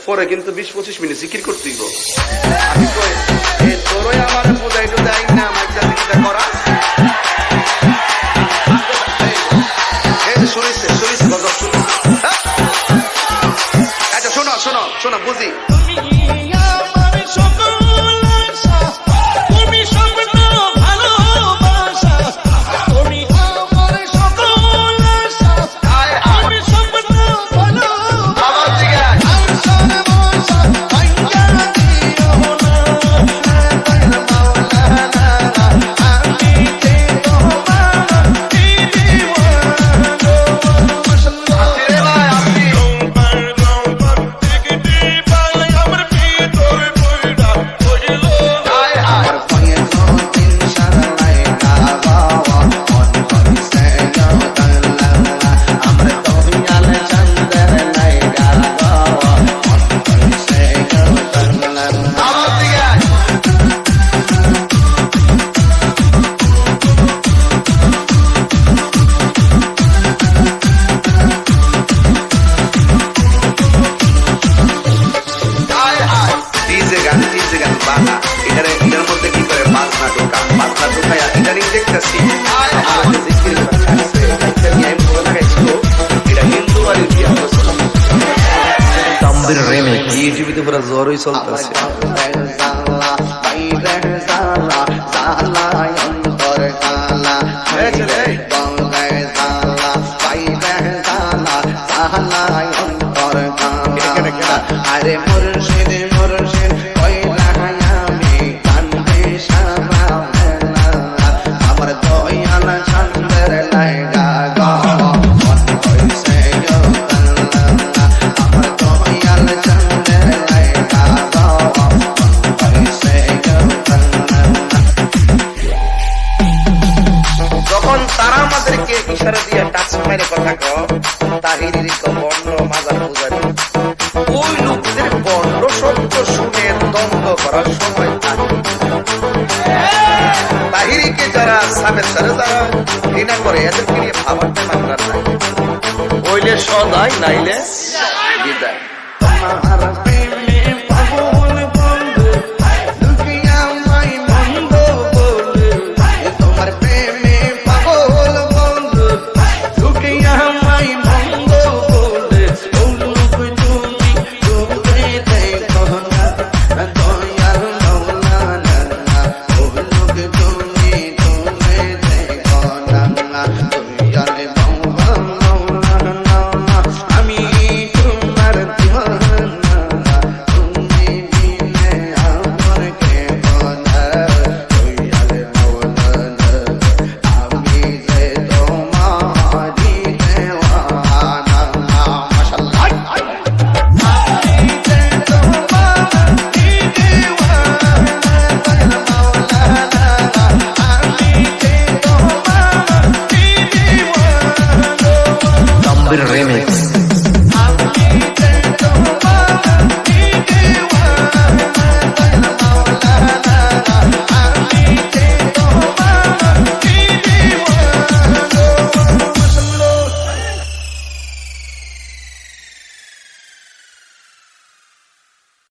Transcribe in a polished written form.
পরে কিন্তু 20-25 মিনিট জিকির করতে দিব। আমি কই এই তোরই আমার বুঝাই তো দেয় না মাইজা জিকিরটা করা। এই শুনিছে গজব শুনো। আচ্ছা শোনো বুঝি। এটার মধ্যে কি করে বাজনা ঢোকায় ইদানিং দেখতেছি এটা হিন্দু আর তাম্বির রেমে ইউটিউবে পুরো জোরই চলতেছে। আরে মুর্শিদ আমার দয়াল চন্দ্র লাইগা গো আমার দয়াল চন্দ্র লাইগা গো যখন তারা আমাদেরকে ইশারা দিয়ে টাচ মেরে কথা কও তাহিরির বর্ণ মাজার পূজারি ওই লোকদের বর্ণ শব্দ শুনে দ্বন্দ্ব করার সময় তাহিরিকে যারা সাবের সারে যারা ঘৃণা করে এদেরকে নিয়ে ভাবার টাইম আপনার নাই। হইলে সদাই নাইলে বিদায়।